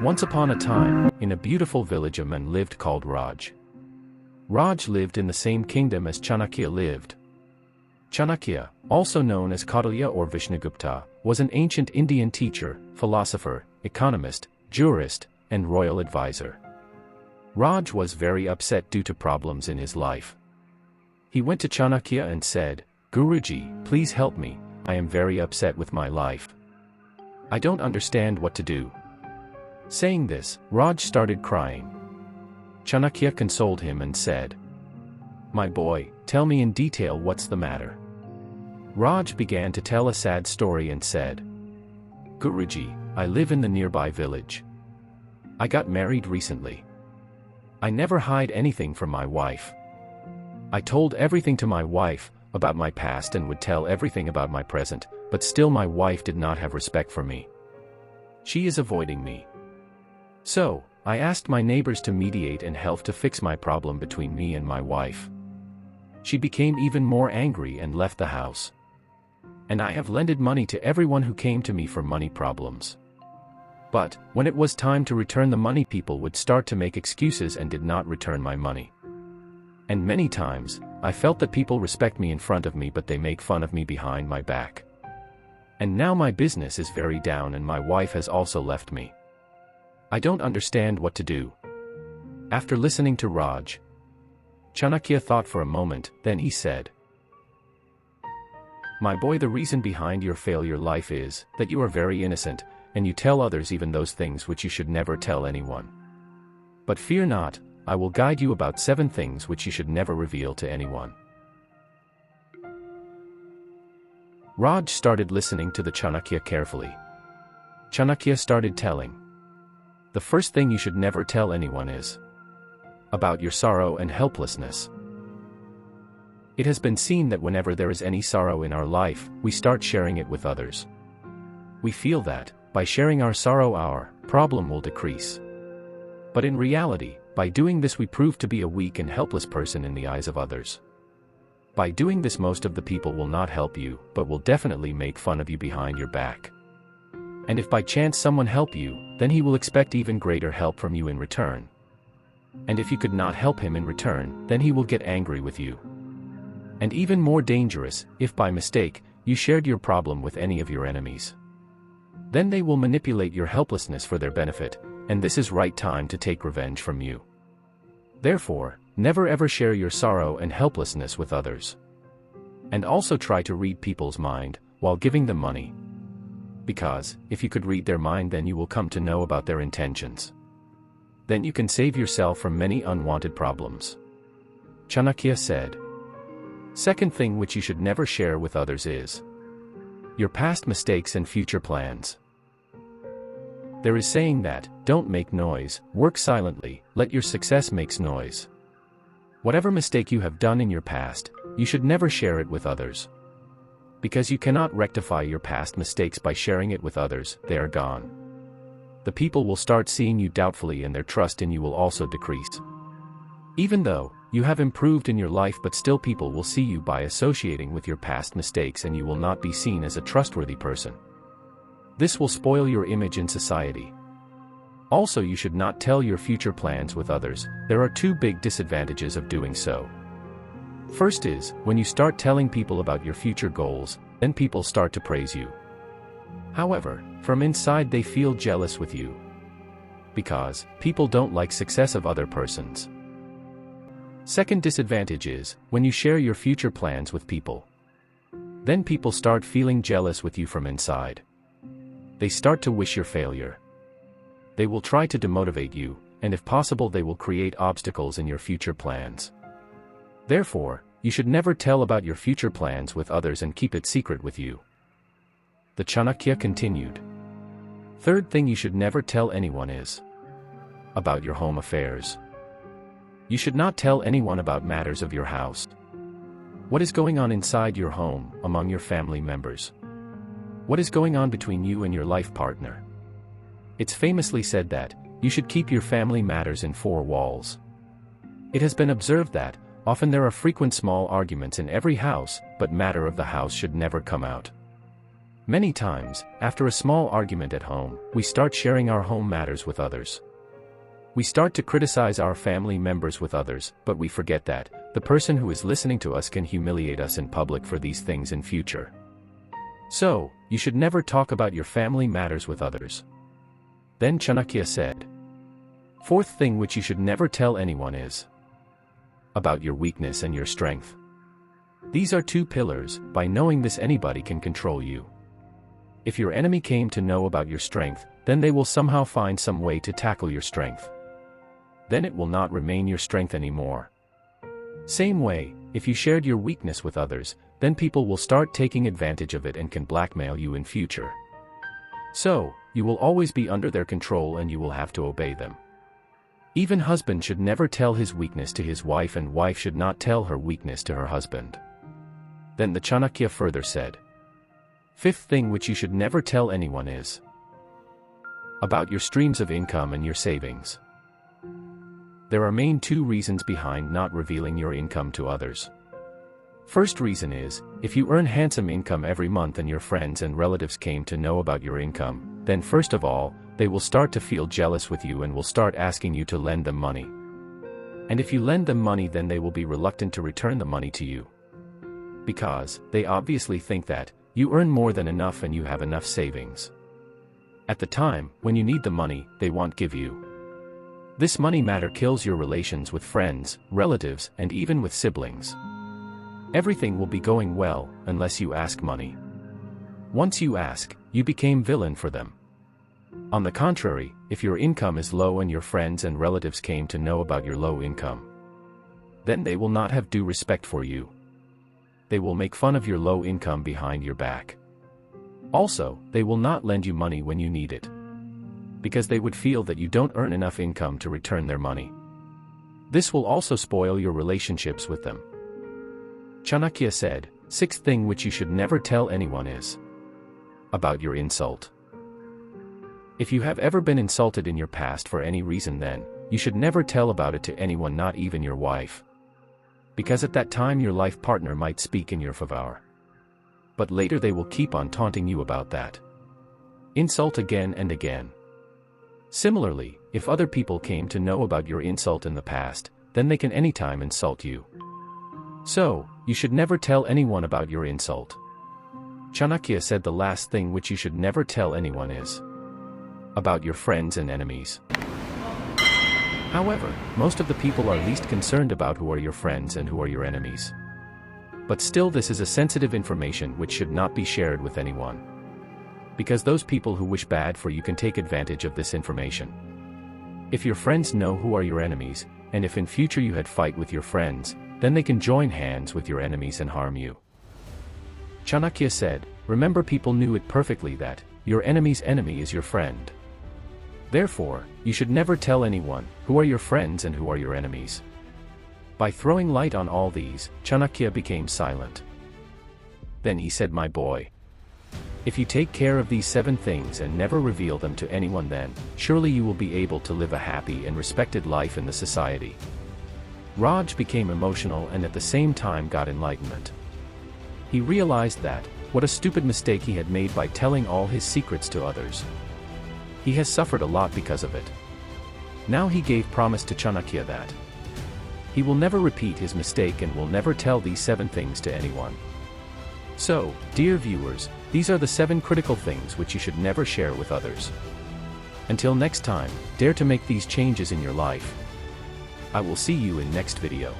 Once upon a time, in a beautiful village a man lived called Raj. Raj lived in the same kingdom as Chanakya lived. Chanakya, also known as Kautilya or Vishnugupta, was an ancient Indian teacher, philosopher, economist, jurist, and royal advisor. Raj was very upset due to problems in his life. He went to Chanakya and said, "Guruji, please help me, I am very upset with my life. I don't understand what to do." Saying this, Raj started crying. Chanakya consoled him and said, "My boy, tell me in detail what's the matter." Raj began to tell a sad story and said, "Guruji, I live in the nearby village. I got married recently. I never hide anything from my wife. I told everything to my wife about my past and would tell everything about my present, but still my wife did not have respect for me. She is avoiding me. So, I asked my neighbors to mediate and help to fix my problem between me and my wife. She became even more angry and left the house. And I have lended money to everyone who came to me for money problems. But, when it was time to return the money, people would start to make excuses and did not return my money. And many times, I felt that people respect me in front of me but they make fun of me behind my back. And now my business is very down and my wife has also left me. I don't understand what to do." After listening to Raj, Chanakya thought for a moment, then he said, "My boy, the reason behind your failure life is that you are very innocent, and you tell others even those things which you should never tell anyone. But fear not, I will guide you about 7 things which you should never reveal to anyone." Raj started listening to the Chanakya carefully. Chanakya started telling, "The first thing you should never tell anyone is about your sorrow and helplessness. It has been seen that whenever there is any sorrow in our life, we start sharing it with others. We feel that, by sharing our sorrow, our problem will decrease. But in reality, by doing this we prove to be a weak and helpless person in the eyes of others. By doing this most of the people will not help you, but will definitely make fun of you behind your back. And if by chance someone help you, then he will expect even greater help from you in return. And if you could not help him in return, then he will get angry with you. And even more dangerous, if by mistake, you shared your problem with any of your enemies. Then they will manipulate your helplessness for their benefit, and this is right time to take revenge from you. Therefore, never ever share your sorrow and helplessness with others. And also try to read people's mind, while giving them money. Because, if you could read their mind then you will come to know about their intentions. Then you can save yourself from many unwanted problems." Chanakya said, "Second thing which you should never share with others is your past mistakes and future plans. There is saying that, don't make noise, work silently, let your success makes noise. Whatever mistake you have done in your past, you should never share it with others. Because you cannot rectify your past mistakes by sharing it with others, they are gone. The people will start seeing you doubtfully and their trust in you will also decrease. Even though you have improved in your life, but still people will see you by associating with your past mistakes and you will not be seen as a trustworthy person. This will spoil your image in society. Also, you should not tell your future plans with others. There are 2 big disadvantages of doing so. First is, when you start telling people about your future goals, then people start to praise you. However, from inside they feel jealous with you. Because, people don't like success of other persons. Second disadvantage is, when you share your future plans with people, then people start feeling jealous with you from inside. They start to wish your failure. They will try to demotivate you, and if possible they will create obstacles in your future plans. Therefore, you should never tell about your future plans with others and keep it secret with you." The Chanakya continued. Third thing you should never tell anyone is about your home affairs. You should not tell anyone about matters of your house. What is going on inside your home, among your family members? What is going on between you and your life partner? It's famously said that you should keep your family matters in 4 walls. It has been observed that often there are frequent small arguments in every house, but matter of the house should never come out. Many times, after a small argument at home, we start sharing our home matters with others. We start to criticize our family members with others, but we forget that the person who is listening to us can humiliate us in public for these things in future. So, you should never talk about your family matters with others. Then Chanakya said, fourth thing which you should never tell anyone is about your weakness and your strength. These are two pillars. By knowing this, anybody can control you. If your enemy came to know about your strength, then they will somehow find some way to tackle your strength. Then it will not remain your strength anymore. Same way, if you shared your weakness with others, then people will start taking advantage of it and can blackmail you in future. So, you will always be under their control and you will have to obey them. Even husband should never tell his weakness to his wife, and wife should not tell her weakness to her husband. Then the Chanakya further said, fifth thing which you should never tell anyone is about your streams of income and your savings. There are main two reasons behind not revealing your income to others. First reason is, if you earn handsome income every month and your friends and relatives came to know about your income, then first of all, they will start to feel jealous with you and will start asking you to lend them money. And if you lend them money, then they will be reluctant to return the money to you. Because they obviously think that you earn more than enough and you have enough savings. At the time, when you need the money, they won't give you. This money matter kills your relations with friends, relatives, and even with siblings. Everything will be going well, unless you ask money. Once you ask, you became villain for them. On the contrary, if your income is low and your friends and relatives came to know about your low income, then they will not have due respect for you. They will make fun of your low income behind your back. Also, they will not lend you money when you need it, because they would feel that you don't earn enough income to return their money. This will also spoil your relationships with them. Chanakya said, sixth thing which you should never tell anyone is about your insult. If you have ever been insulted in your past for any reason, then you should never tell about it to anyone, not even your wife. Because at that time your life partner might speak in your favor. But later they will keep on taunting you about that insult again and again. Similarly, if other people came to know about your insult in the past, then they can anytime insult you. So, you should never tell anyone about your insult. Chanakya said the last thing which you should never tell anyone is about your friends and enemies. However, most of the people are least concerned about who are your friends and who are your enemies. But still, this is a sensitive information which should not be shared with anyone. Because those people who wish bad for you can take advantage of this information. If your friends know who are your enemies, and if in future you had fight with your friends, then they can join hands with your enemies and harm you. Chanakya said, remember, people knew it perfectly that your enemy's enemy is your friend. Therefore, you should never tell anyone who are your friends and who are your enemies. By throwing light on all these, Chanakya became silent. Then he said, my boy, if you take care of these 7 things and never reveal them to anyone, then surely you will be able to live a happy and respected life in the society. Raj became emotional and at the same time got enlightenment. He realized that what a stupid mistake he had made by telling all his secrets to others. He has suffered a lot because of it. Now he gave promise to Chanakya that he will never repeat his mistake and will never tell these 7 things to anyone. So, dear viewers, these are the 7 critical things which you should never share with others. Until next time, dare to make these changes in your life. I will see you in next video.